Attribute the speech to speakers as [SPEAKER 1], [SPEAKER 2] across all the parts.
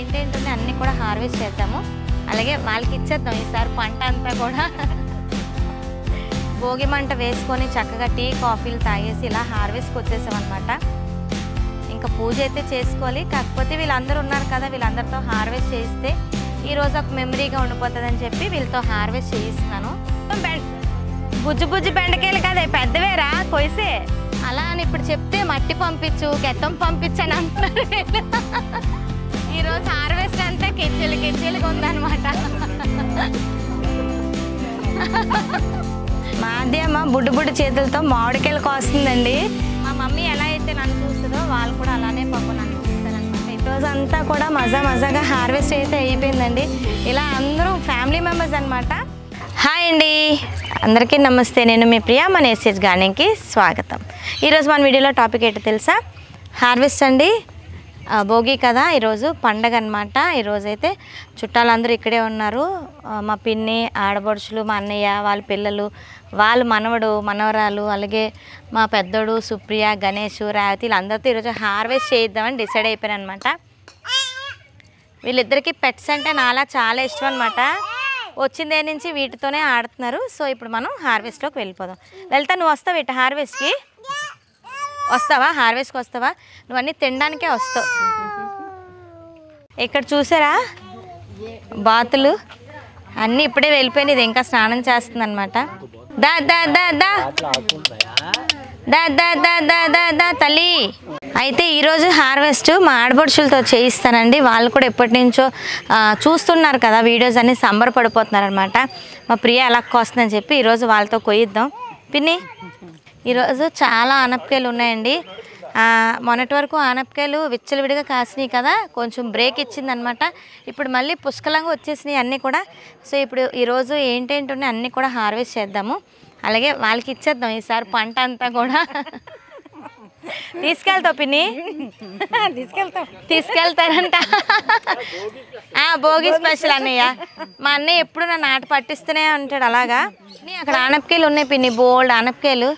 [SPEAKER 1] ఏంటేంటో అన్నీ కూడా హార్వెస్ట్ చేద్దాము. అలాగే వాళ్ళకి ఇచ్చేద్దాం ఈసారి పంట అంతా కూడా. భోగి మంట వేసుకొని చక్కగా టీ కాఫీలు తాగేసి ఇలా హార్వెస్ట్కి వచ్చేసామన్నమాట. ఇంకా పూజ అయితే చేసుకోవాలి. కాకపోతే వీళ్ళందరూ ఉన్నారు కదా, వీళ్ళందరితో హార్వెస్ట్ చేయిస్తే ఈరోజు ఒక మెమరీగా ఉండిపోతుందని చెప్పి వీళ్ళతో హార్వెస్ట్ చేయిస్తున్నాను. బుజ్జి బుజ్జి బెండకాయలు కదా, పెద్దవేరా కొయిసే. అలా అని ఇప్పుడు చెప్తే మట్టి పంపించు, గెత్తం పంపించు అని అంటున్నారు. ఈరోజు హార్వెస్ట్ అంతా కిచ్చెలుగా ఉందన్నమాట. మాధ్యమ బుడ్డు చేతులతో మామిడికాయలు కోస్తుందండి. మా మమ్మీ ఎలా అయితే నన్ను చూస్తుందో వాళ్ళు కూడా అలానే పాపం నన్ను చూస్తారనమాట. ఈరోజు అంతా కూడా మజాగా హార్వెస్ట్ అయితే అయిపోయిందండి. ఇలా అందరూ ఫ్యామిలీ మెంబర్స్ అనమాట. హాయ్ అండి, అందరికీ నమస్తే. నేను మీ ప్రియా, మన ఎస్ఎస్ గార్డెన్కి స్వాగతం. ఈరోజు మన వీడియోలో టాపిక్ ఏంటో తెలుసా? హార్వెస్ట్ అండి. భోగి కదా, ఈరోజు పండగ అనమాట. ఈరోజైతే చుట్టాలందరూ ఇక్కడే ఉన్నారు. మా పిన్ని, ఆడబడుచులు, మా అన్నయ్య, వాళ్ళ పిల్లలు, వాళ్ళ మనవడు, మనవరాలు, అలాగే మా పెద్దోడు సుప్రియ, గణేష్, రేవతి, వీళ్ళందరితో ఈరోజు హార్వెస్ట్ చేద్దామని డిసైడ్ అయిపోయాను అనమాట. వీళ్ళిద్దరికీ పెట్స్ అంటే నాలా చాలా ఇష్టం అనమాట. వచ్చిందే నుంచి వీటితోనే ఆడుతున్నారు. సో ఇప్పుడు మనం హార్వెస్ట్లోకి వెళ్ళిపోదాం. లలిత, నువ్వు వస్తావు ఇటు హార్వెస్ట్కి? వస్తావా? హార్వెస్ట్కి వస్తావా? నువ్వు అన్నీ తినడానికే వస్తావు. ఇక్కడ చూసారా బాతులు అన్నీ ఇప్పుడే వెళ్ళిపోయినాయి. ఇది ఇంకా స్నానం చేస్తుంది అనమాట. దా దా దా దా దా దా దా దా దా దా తల్లి. అయితే ఈరోజు హార్వెస్ట్ మా ఆడబడుచులతో చేయిస్తానండి. వాళ్ళు కూడా ఎప్పటి నుంచో చూస్తున్నారు కదా వీడియోస్ అన్నీ, సంబరపడిపోతున్నారు అనమాట. మా ప్రియ ఎలా కోస్తుందని చెప్పి ఈరోజు వాళ్ళతో కొయ్యిద్దాం. పిన్ని, ఈరోజు చాలా ఆనపకాయలు ఉన్నాయండి. మొన్నటి వరకు ఆనపకాయలు విచ్చలవిడిగా కాసినాయి కదా, కొంచెం బ్రేక్ ఇచ్చిందనమాట. ఇప్పుడు మళ్ళీ పుష్కలంగా వచ్చేసినాయి అన్నీ కూడా. సో ఇప్పుడు ఈరోజు ఏంటేంటి ఉన్నాయి అన్నీ కూడా హార్వెస్ట్ చేద్దాము. అలాగే వాళ్ళకి ఇచ్చేద్దాం ఈసారి పంట అంతా కూడా. తీసుకెళ్తావు పిన్ని? తీసుకెళ్తారంట. భోగి స్పెషల్ అన్నయ్య. మా అన్నయ్య ఎప్పుడు నన్ను ఆట పట్టిస్తూనే ఉంటాడు అలాగా. అక్కడ ఆనపకాయలు ఉన్నాయి పిన్ని, బోల్డ్ ఆనపకాయలు.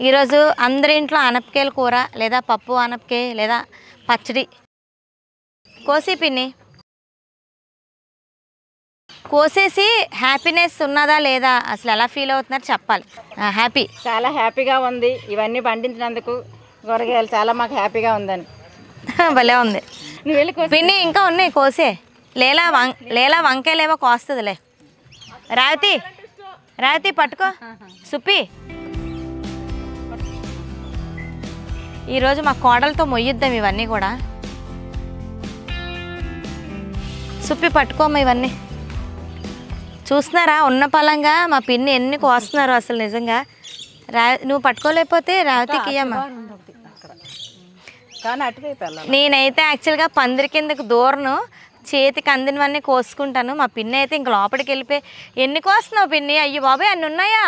[SPEAKER 1] ఈరోజు అందరి ఇంట్లో ఆనపకాయల కూర, లేదా పప్పు ఆనపకాయ, లేదా పచ్చడి. కోసి పిన్ని, కోసేసి హ్యాపీనెస్ ఉన్నదా లేదా, అసలు ఎలా ఫీల్ అవుతున్నారు చెప్పాలి. హ్యాపీ,
[SPEAKER 2] చాలా హ్యాపీగా ఉంది. ఇవన్నీ పండించినందుకు కూరగాయలు చాలా మాకు హ్యాపీగా ఉందని.
[SPEAKER 1] భలే ఉంది పిన్ని. ఇంకా ఉన్నాయి కోసే. లేలా వంకాయలేవో కోస్తుందిలే. రావతి పట్టుకో. సుప్పి, ఈరోజు మా కోడలతో మొయ్యిద్దాం ఇవన్నీ కూడా. సుప్పి పట్టుకోమ్మ. ఇవన్నీ చూస్తున్నారా ఉన్న పలంగా మా పిన్ని ఎన్ని కోస్తున్నారు అసలు నిజంగా. నువ్వు పట్టుకోలేకపోతే రావతికి ఇయ్యమ్మా. నేనైతే యాక్చువల్గా పందిరి కిందకు దూరను, చేతికి అందినవన్నీ కోసుకుంటాను. మా పిన్ని అయితే ఇంక లోపలికి వెళ్ళిపోయి, ఎన్ని కోస్తున్నావు పిన్ని? అయ్యో బాబాయ్ అన్ని ఉన్నాయా?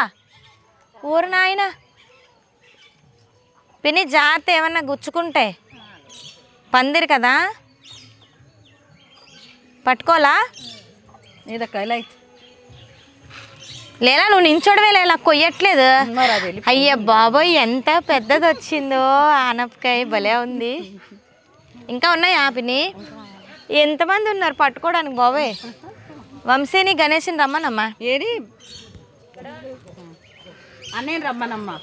[SPEAKER 1] ఊరు నాయన పిన్ని, జాగ్రత్త ఏమన్నా గుచ్చుకుంటే. పందిరి కదా, పట్టుకోలా? లేలా నువ్వు నించోడమే, లేలా కొయ్యట్లేదు. అయ్య బాబోయ్ ఎంత పెద్దది వచ్చిందో ఆనపకాయ, భలే ఉంది. ఇంకా ఉన్నాయా పిన్ని? ఎంతమంది ఉన్నారు పట్టుకోవడానికి బాబోయ్? వంశీని, గణేష్ని రమ్మనమ్మా.
[SPEAKER 2] ఏది అన్నయ్య రమ్మనమ్మా.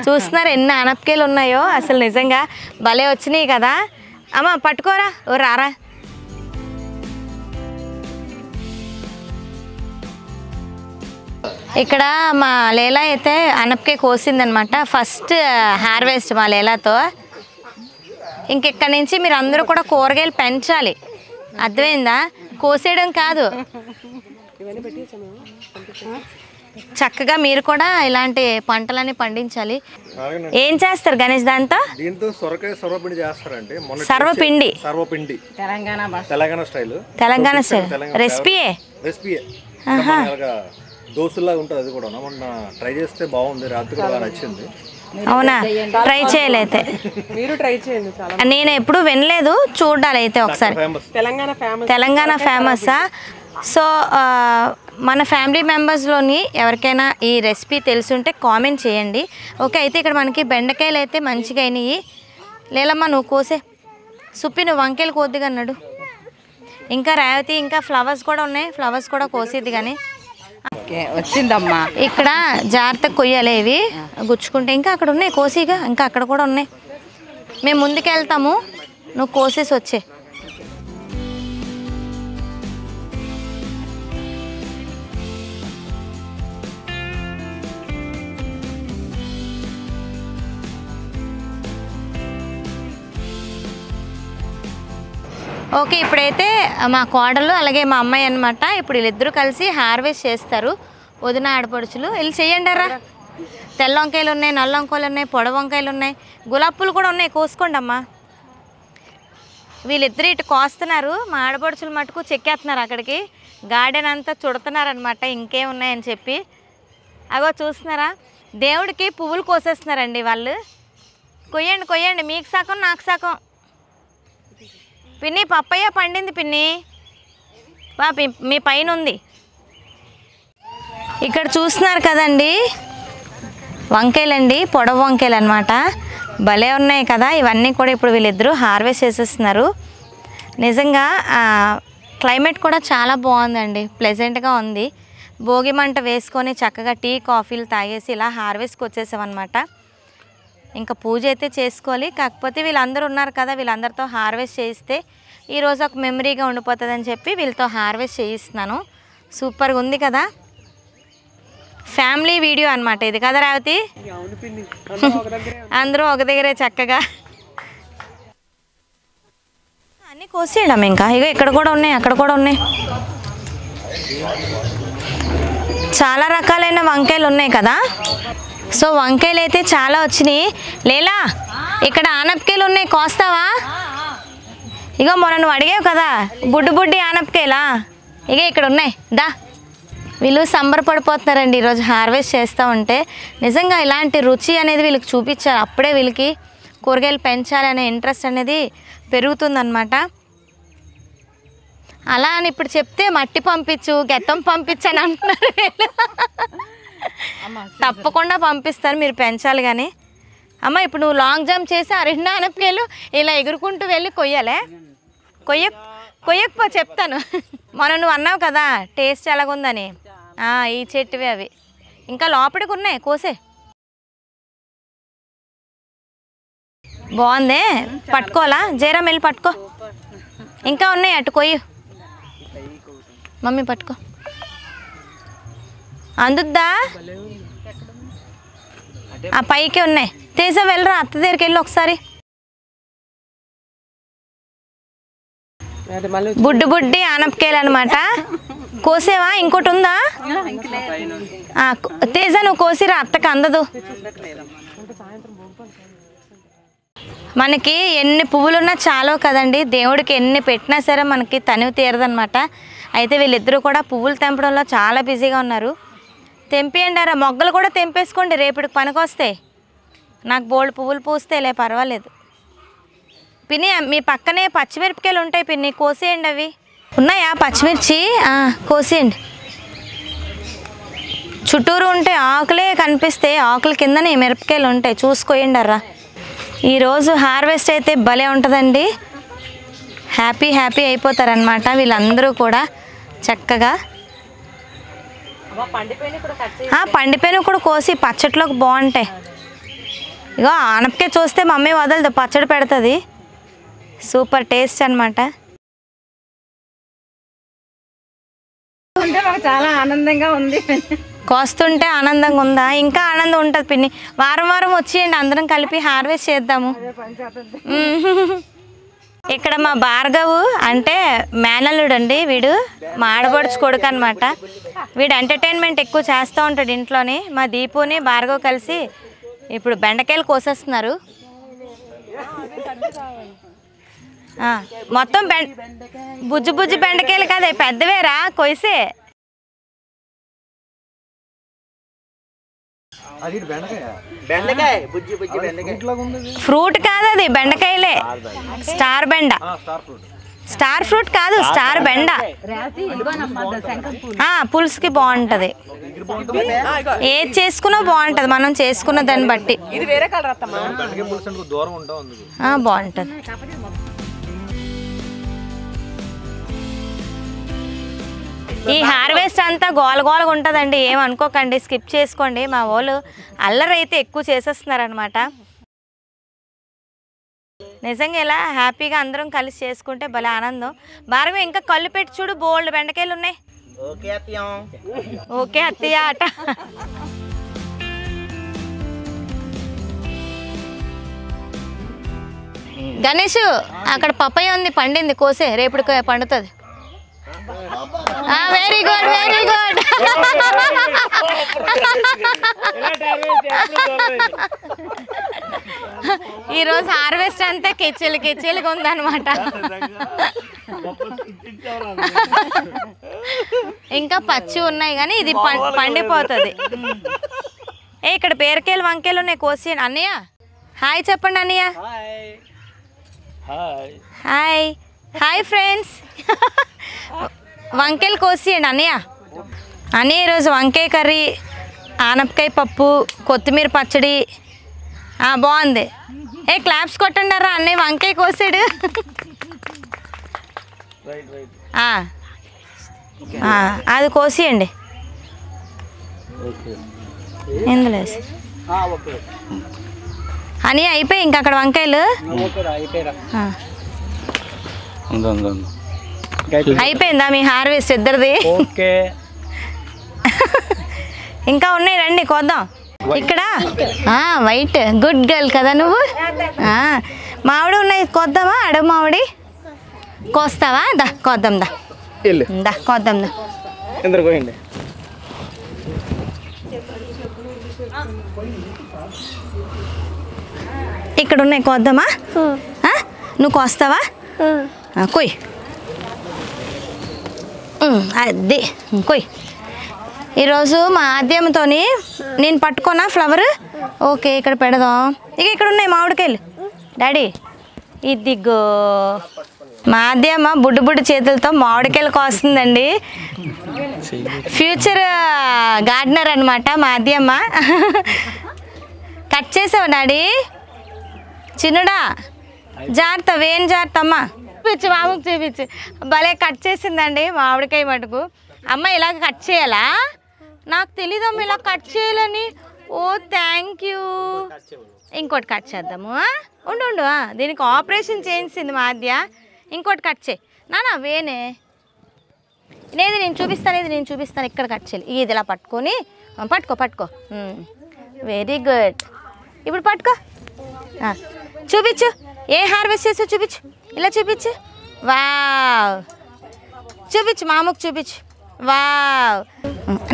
[SPEAKER 1] చూస్తున్నారు ఎన్ని ఆనపకాయలు ఉన్నాయో అసలు నిజంగా భలే వచ్చినాయి కదా. అమ్మ పట్టుకోరా, ఓ రారా. ఇక్కడ మా లేలా అయితే ఆనపకాయ కోసిందనమాట. ఫస్ట్ హార్వెస్ట్ మా లేలాతో. ఇంకెక్కడి నుంచి మీరు అందరూ కూడా కూరగాయలు పెంచాలి, అర్థమైందా? కోసేయడం కాదు, చక్కగా మీరు కూడా ఇలాంటి పంటలన్నీ పండించాలి. ఏం చేస్తారు గణేష్ దాంతో? సర్వపిండి, తెలంగాణ స్టైల్ రెసిపీయే.
[SPEAKER 3] దోశలాగా ఉంటుంది అది కూడా. మొన్న ట్రై చేస్తే బాగుంది, రాత్రి కూడా నచ్చింది.
[SPEAKER 1] అవునా? ట్రై చేయలేతే
[SPEAKER 2] మీరు ట్రై చేయండి.
[SPEAKER 1] నేను ఎప్పుడు వినలేదు, చూడాలి అయితే ఒకసారి. తెలంగాణ ఫేమసా? సో మన ఫ్యామిలీ మెంబర్స్లోని ఎవరికైనా ఈ రెసిపీ తెలుసుంటే కామెంట్ చేయండి. ఓకే, అయితే ఇక్కడ మనకి బెండకాయలు అయితే మంచిగా అయినాయి. లేలమ్మా నువ్వు కోసే. సుప్పి నువ్వు వంకాయలు కోద్దిగా అన్నాడు. ఇంకా రేవతి ఇంకా ఫ్లవర్స్ కూడా ఉన్నాయి, ఫ్లవర్స్ కూడా కోసేది. కానీ
[SPEAKER 2] వచ్చిందమ్మా.
[SPEAKER 1] ఇక్కడ జాగ్రత్తగా కొయ్యాలి, ఇవి గుచ్చుకుంటే. ఇంకా అక్కడ ఉన్నాయి కోసిగా, ఇంకా అక్కడ కూడా ఉన్నాయి. మేము ముందుకు వెళ్తాము, నువ్వు కోసేసి వచ్చే. ఓకే, ఇప్పుడైతే మా కోడలు అలాగే మా అమ్మాయి అనమాట. ఇప్పుడు వీళ్ళిద్దరూ కలిసి హార్వెస్ట్ చేస్తారు. వదిన ఆడపడుచులు వెళ్ళి చెయ్యండారా. తెల్ల వంకాయలు ఉన్నాయి, నల్ల వంకాయలు ఉన్నాయి, పొడవు వంకాయలు ఉన్నాయి, గులాబీ పూలు కూడా ఉన్నాయి. కోసుకోండి అమ్మా. వీళ్ళిద్దరు ఇటు కోస్తున్నారు, మా ఆడపడుచులు మటుకు చెక్కేస్తున్నారు. అక్కడికి గార్డెన్ అంతా చుడుతున్నారనమాట ఇంకేం ఉన్నాయని చెప్పి. అగో చూస్తున్నారా, దేవుడికి పువ్వులు కోసేస్తున్నారండి వాళ్ళు. కొయ్యండి కొయ్యండి, మీకు సగం నాకు సగం. పిన్ని పప్పయ్య పండింది పిన్ని, బా మీ పైన ఉంది. ఇక్కడ చూస్తున్నారు కదండి వంకాయలండి, పొడవు వంకాయలు అనమాట. భలే ఉన్నాయి కదా. ఇవన్నీ కూడా ఇప్పుడు వీళ్ళిద్దరూ హార్వెస్ట్ చేసేస్తున్నారు. నిజంగా క్లైమేట్ కూడా చాలా బాగుందండి, ప్లెజెంట్గా ఉంది. భోగి మంట వేసుకొని చక్కగా టీ కాఫీలు తాగేసి ఇలా హార్వెస్ట్కి వచ్చేసామన్నమాట. ఇంకా పూజ అయితే చేసుకోవాలి. కాకపోతే వీళ్ళందరూ ఉన్నారు కదా, వీళ్ళందరితో హార్వెస్ట్ చేయిస్తే ఈరోజు ఒక మెమరీగా ఉండిపోతుందని చెప్పి వీళ్ళతో హార్వెస్ట్ చేయిస్తున్నాను. సూపర్గా ఉంది కదా, ఫ్యామిలీ వీడియో అనమాట ఇది కదా రేవతి. అందరూ ఒక దగ్గరే చక్కగా అన్నీ కోసేయడం. ఇంకా ఇక ఇక్కడ కూడా ఉన్నాయి, అక్కడ కూడా ఉన్నాయి. చాలా రకాలైన వంకాయలు ఉన్నాయి కదా. సో వంకాయలు అయితే చాలా వచ్చినాయి. లేలా ఇక్కడ ఆనపకాయలు ఉన్నాయి, కోస్తావా? ఇగో మొన్న నువ్వు అడిగావు కదా బుడ్డి ఆనపకాయలా, ఇక ఇక్కడ ఉన్నాయి దా. వీళ్ళు సంబరపడిపోతున్నారండి ఈరోజు హార్వెస్ట్ చేస్తూ ఉంటే. నిజంగా ఇలాంటి రుచి అనేది వీళ్ళకి చూపించారు, అప్పుడే వీళ్ళకి కూరగాయలు పెంచాలనే ఇంట్రెస్ట్ అనేది పెరుగుతుందన్నమాట. అలా అని ఇప్పుడు చెప్తే మట్టి పంపించు, గెత్తం పంపించు అని అంటున్నారు వీళ్ళు. తప్పకుండా పంపిస్తారు, మీరు పెంచాలి. కానీ అమ్మ ఇప్పుడు నువ్వు లాంగ్ జంప్ చేసి ఆ 2 ఆనపకాయలు ఇలా ఎగురుకుంటూ వెళ్ళి కొయ్యాలే. కొయ్యకపో చెప్తాను. మనం నువ్వు అన్నావు కదా టేస్ట్ ఎలాగుందని, ఈ చెట్టువే అవి. ఇంకా లోపలికి ఉన్నాయి, కోసే. బాగుందే, పట్టుకోవాలా? జయరామ్ వెళ్ళి పట్టుకో. ఇంకా ఉన్నాయి, అటు కొయ్యి. మమ్మీ పట్టుకో. అందుద్దా? ఆ పైకి ఉన్నాయి. తేజ వెళ్ళరా, అత్త దగ్గరికి వెళ్ళి ఒకసారి. బుడ్డి ఆనపకాయలు అనమాట. కోసేవా? ఇంకోటి ఉందా? తేజ నువ్వు కోసిరా, అత్తకి అందదు. మనకి ఎన్ని పువ్వులున్నా చాలో కదండి, దేవుడికి ఎన్ని పెట్టినా సరే మనకి తనివి తీరదనమాట. అయితే వీళ్ళిద్దరూ కూడా పువ్వులు తెంపడంలో చాలా బిజీగా ఉన్నారు. తెంపియండి రా, మొగ్గలు కూడా తెంపేసుకోండి, రేపటికి పనికొస్తాయి. నాకు బోల్డ్ పువ్వులు పూస్తేలే, పర్వాలేదు. పిన్ని మీ పక్కనే పచ్చిమిరపకాయలు ఉంటాయి పిన్ని, కోసేయండి. అవి ఉన్నాయా పచ్చిమిర్చి? కోసేయండి. చుట్టూరు ఉంటే ఆకులే కనిపిస్తే, ఆకుల కిందనే మిరపకాయలు ఉంటాయి, చూసుకోయండి అర్రా. ఈరోజు హార్వెస్ట్ అయితే భలే ఉంటుందండి. హ్యాపీ అయిపోతారనమాట వీళ్ళందరూ కూడా చక్కగా. పండిపోయిన కూడా కోసి పచ్చట్లోకి బాగుంటాయి. ఇగో ఆనపకాయ చూస్తే మమ్మీ వదలదు, పచ్చడి పెడుతుంది. సూపర్ టేస్ట్ అనమాట.
[SPEAKER 2] చాలా ఆనందంగా ఉంది.
[SPEAKER 1] కోస్తుంటే ఆనందంగా ఉందా? ఇంకా ఆనందం ఉంటుంది పిన్ని. వారం వచ్చేయండి, అందరం కలిపి హార్వెస్ట్ చేద్దాము. ఇక్కడ మా భార్గవు అంటే మేనల్లుడు అండి, వీడు మా ఆడబడుచు కొడుకు అనమాట. వీడు ఎంటర్టైన్మెంట్ ఎక్కువ చేస్తూ ఉంటాడు ఇంట్లోని. మా దీపుని భార్గవ్ కలిసి ఇప్పుడు బెండకాయలు కోసేస్తున్నారు. మొత్తం బుజ్జి బెండకాయలు కాదే, పెద్దవేరా, కొయిసే. ఫ్రూట్ కాదు అది, బెండకాయలే. స్టార్ బెండ. స్టార్ ఫ్రూట్ కాదు, స్టార్ బెండ. పులుసుకి బాగుంటది, ఏది చేసుకున్నా బాగుంటది మనం చేసుకున్న దాన్ని బట్టి. బాగుంటది. ఈ హార్వెస్ట్ అంతా గోలగోలగా ఉంటుందండి, ఏమనుకోకండి, స్కిప్ చేసుకోండి. మా వాళ్ళు అల్లరి అయితే ఎక్కువ చేసేస్తున్నారనమాట. నిజంగా ఇలా హ్యాపీగా అందరం కలిసి చేసుకుంటే భలే ఆనందం. భార్గవి ఇంకా కళ్ళు పెట్టి చూడు, బోల్డ్ బెండకాయలు ఉన్నాయి. ఓకే అత్తయ్య అట. గణేష్ అక్కడ పప్పయ్య ఉంది, పండింది, కోసే రేపు పండుతుంది. Very good, very good. ఈరోజు హార్వెస్ట్ అంతా కిచ్చిలుగా ఉందన్నమాట. ఇంకా పచ్చి ఉన్నాయి కానీ ఇది పండిపోతుంది. ఇక్కడ పేరకాయలు వంకాయలు ఉన్నాయి, కోసి. అన్నయ్య హాయ్ చెప్పండి. అన్నయ్య హాయ్. Hi friends. వంకాయలు కోసియండి అన్నయ్య. అన్నయ్య ఈరోజు వంకాయ కర్రీ, ఆనపకాయ పప్పు, కొత్తిమీర పచ్చడి. బాగుంది. క్లాప్స్ కొట్టండారా, అన్నయ్య వంకాయ కోసాడు. అది కోసియండి ఇందులో. అన్నయ్య అయిపోయి ఇంకా అక్కడ వంకాయలు అయిపోయిందా మీ హార్వెస్ట్ ఇద్దరిది? ఇంకా ఉన్నాయి, రండి కోద్దాం. ఇక్కడ వైట్ గుడ్ గర్ల్ కదా నువ్వు. మామిడి ఉన్నాయి, కోద్దామా? అడవి మామిడి కోస్తావా? దా కోద్దాం, దా కోద్దాం. ఇక్కడ ఉన్నాయి, కోద్దామా? నువ్వు కోస్తావా? కొయ్, అది కొయ్. ఈరోజు మా ఆద్యంతో నేను పట్టుకోనా ఫ్లవర్? ఓకే ఇక్కడ పెడదాం. ఇక్కడ ఉన్నాయి మామిడికాయలు. డాడీ ఇదిగో మా ఆద్యమ్మ బుడ్డు చేతులతో మామిడికాయలు కోస్తుందండి. ఫ్యూచర్ గార్డెనర్ అనమాట మా ఆద్యమ్మ. కట్ చేసావు డాడీ? చిన్నడా జాగ్రత్త, వేణి జాగ్రత్త అమ్మ. చూపించు మామకు చూపించు. భలే కట్ చేసిందండి మామిడికాయ మటుకు. అమ్మ ఇలాగ కట్ చేయాలా? నాకు తెలీదమ్మ ఇలా కట్ చేయాలని. ఓ థ్యాంక్ యూ. ఇంకోటి కట్ చేద్దాము. ఉండు దీనికి ఆపరేషన్ చేయించింది మా ఆద్య. ఇంకోటి కట్ చేయి నాన్న. వేనే లేదు, నేను చూపిస్తాను. ఇక్కడ కట్ చేయాలి. ఇది ఇలా పట్టుకొని పట్టుకో. Very good. ఇప్పుడు పట్టుకో, చూపించు. ఏ హార్వెస్ట్ చేసావు చూపించు. ఇలా చూపించు. వావ్, చూపించు మామకు చూపించు. వావ్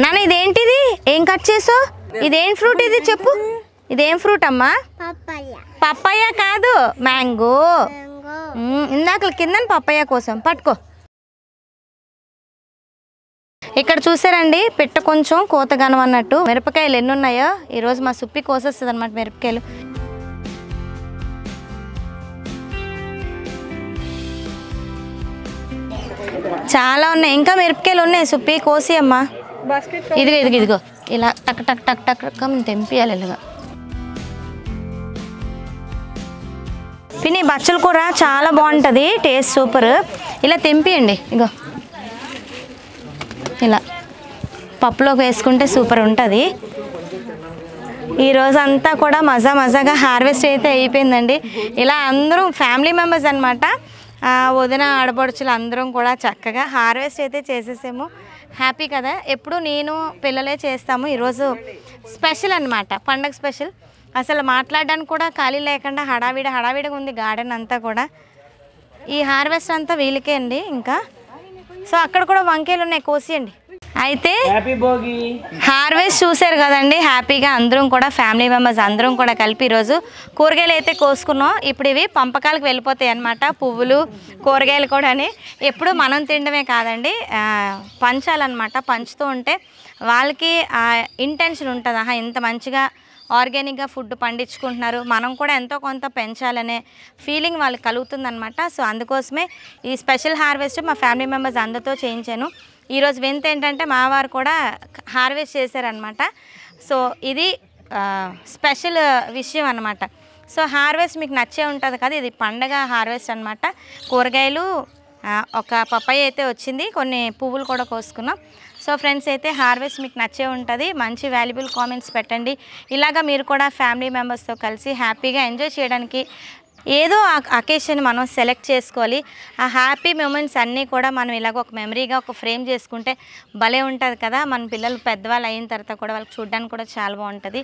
[SPEAKER 1] నాన్న, ఇదేంటిది? ఏం కట్ చేసావు? ఇదేం ఫ్రూట్ ఇది చెప్పు. ఇదేం ఫ్రూట్ అమ్మా? పప్పయ్య కాదు, మ్యాంగో. ఇందాక కింద పప్పయ్య కోసం పట్టుకో. ఇక్కడ చూసారండి పిట్ట కొంచెం కోతగానం అన్నట్టు. మిరపకాయలు ఎన్ని ఉన్నాయో ఈరోజు మా సుప్పి కోసేస్తుంది అనమాట మిరపకాయలు. చాలా ఉన్నాయి, ఇంకా మిరపకాయలు ఉన్నాయి. సుప్పి కోసి అమ్మా. ఇదిగో ఇలా టక్ టక్ టక్ టక్ తెంపియాలి ఇలాగా. పిన్ని బచ్చల కూర చాలా బాగుంటుంది, టేస్ట్ సూపర్. ఇలా తెంపియండి. ఇగో ఇలా పప్పులోకి వేసుకుంటే సూపర్ ఉంటుంది. ఈరోజు అంతా కూడా మజాగా హార్వెస్ట్ అయితే అయిపోయిందండి. ఇలా అందరం ఫ్యామిలీ మెంబర్స్ అనమాట, వదిన ఆడపడుచులు అందరం కూడా చక్కగా హార్వెస్ట్ అయితే చేసేసాము. హ్యాపీ కదా. ఎప్పుడు నేను పిల్లలే చేస్తాము. ఈరోజు స్పెషల్ అనమాట, పండగ స్పెషల్. అసలు మాట్లాడడానికి కూడా ఖాళీ లేకుండా హడావిడిగా ఉంది గార్డెన్ అంతా కూడా. ఈ హార్వెస్ట్ అంతా వీళ్ళకే అండి. ఇంకా సో అక్కడ కూడా వంకాయలు ఉన్నాయి, కోసియండి. అయితే హార్వెస్ట్ చూసారు కదండి. హ్యాపీగా అందరం కూడా ఫ్యామిలీ మెంబర్స్ అందరం కూడా కలిపి ఈరోజు కూరగాయలు అయితే కోసుకున్నాం. ఇప్పుడు ఇవి పంపకాలకు వెళ్ళిపోతాయి అన్నమాట, పువ్వులు కూరగాయలు కూడా. ఎప్పుడు మనం తినడమే కాదండి, పంచాలన్నమాట. పంచుతూ ఉంటే వాళ్ళకి ఇంటెన్షన్ ఉంటుంది, ఇంత మంచిగా ఆర్గానిక్గా ఫుడ్ పండించుకుంటున్నారు, మనం కూడా ఎంతో కొంత పెంచాలనే ఫీలింగ్ వాళ్ళకి కలుగుతుందనమాట. సో అందుకోసమే ఈ స్పెషల్ హార్వెస్ట్ మా ఫ్యామిలీ మెంబర్స్ అందరితో చేయించాను. ఈరోజు వింత ఏంటంటే మా వారు కూడా హార్వెస్ట్ చేశారనమాట. సో ఇది స్పెషల్ విషయం అనమాట. సో హార్వెస్ట్ మీకు నచ్చే ఉంటుంది కదా, ఇది పండగ హార్వెస్ట్ అనమాట. కూరగాయలు ఒక పప్పాయి అయితే వచ్చింది, కొన్ని పువ్వులు కూడా కోసుకున్నాం. సో ఫ్రెండ్స్ అయితే హార్వెస్ట్ మీకు నచ్చే ఉంటుంది. మంచి వాల్యుబుల్ కామెంట్స్ పెట్టండి. ఇలాగా మీరు కూడా ఫ్యామిలీ మెంబర్స్తో కలిసి హ్యాపీగా ఎంజాయ్ చేయడానికి ఏదో అకేషన్ మనం సెలెక్ట్ చేసుకోవాలి. ఆ హ్యాపీ మూమెంట్స్ అన్నీ కూడా మనం ఇలాగ ఒక మెమరీగా ఒక ఫ్రేమ్ చేసుకుంటే భలే ఉంటుంది కదా. మన పిల్లలు పెద్దవాళ్ళు అయిన తర్వాత కూడా వాళ్ళకి చూడడానికి కూడా చాలా బాగుంటుంది.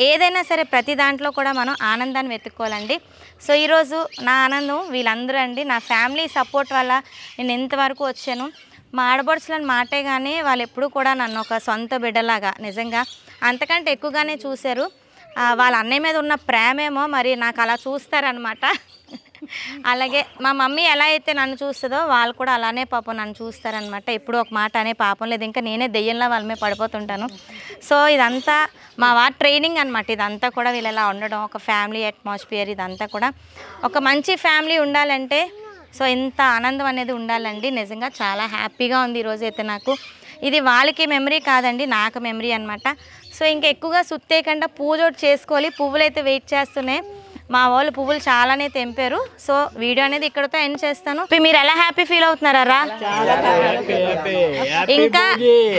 [SPEAKER 1] ఏదైనా సరే ప్రతి దాంట్లో కూడా మనం ఆనందాన్ని వెతుక్కోవాలండి. సో ఈరోజు నా ఆనందం వీళ్ళందరూ అండి. నా ఫ్యామిలీ సపోర్ట్ వల్ల నేను ఇంతవరకు వచ్చాను. మా ఆడబడుచులని మాటే కానీ వాళ్ళు ఎప్పుడూ కూడా నన్ను ఒక సొంత బిడ్డలాగా నిజంగా అంతకంటే ఎక్కువగానే చూశారు. వాళ్ళ అన్నయ్య మీద ఉన్న ప్రేమేమో మరి నాకు అలా చూస్తారనమాట. అలాగే మా మమ్మీ ఎలా అయితే నన్ను చూస్తుందో వాళ్ళు కూడా అలానే పాపం నన్ను చూస్తారనమాట. ఎప్పుడు ఒక మాట అనే పాపం లేదు, ఇంకా నేనే దెయ్యంలా వాళ్ళ మీద పడిపోతుంటాను. సో ఇదంతా మా వారి ట్రైనింగ్ అనమాట. ఇదంతా కూడా వీళ్ళు ఎలా ఉండడం, ఒక ఫ్యామిలీ అట్మాస్ఫియర్, ఇదంతా కూడా ఒక మంచి ఫ్యామిలీ ఉండాలంటే సో ఇంత ఆనందం అనేది ఉండాలండి. నిజంగా చాలా హ్యాపీగా ఉంది ఈరోజు అయితే నాకు. ఇది వాళ్ళకి మెమరీ కాదండి, నాకు మెమరీ అనమాట. సో ఇంకా ఎక్కువగా సుత్తేయకుండా పూజ చేసుకోవాలి. పువ్వులు అయితే వెయిట్ చేస్తున్నాయి. మా వాళ్ళు పువ్వులు చాలానే తెంపారు. సో వీడియో అనేది ఇక్కడతో ఎండ్ చేస్తాను. మీరు ఎలా హ్యాపీ ఫీల్ అవుతున్నారా? ఇంకా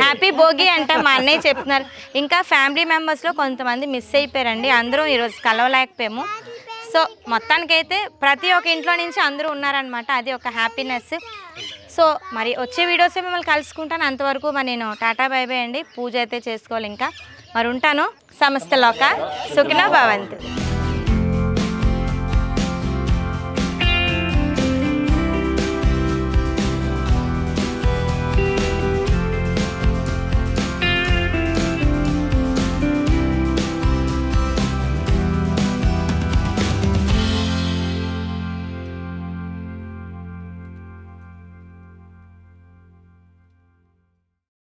[SPEAKER 1] హ్యాపీ భోగి అంటే మా అన్నయ్య చెప్తున్నారు. ఇంకా ఫ్యామిలీ మెంబర్స్లో కొంతమంది మిస్ అయిపోయారండి, అందరూ ఈరోజు కలవలేకపోయాము. సో మొత్తానికైతే ప్రతి ఒక్క ఇంట్లో నుంచి అందరూ ఉన్నారనమాట. అది ఒక హ్యాపీనెస్. సో మరి వచ్చే వీడియోస్ మిమ్మల్ని కలుసుకుంటాను. అంతవరకు మరి నేను టాటా బై బై అండి. పూజ అయితే చేసుకోవాలి ఇంకా. మరి ఉంటాను. సమస్త లోక సుఖినో భవంతు.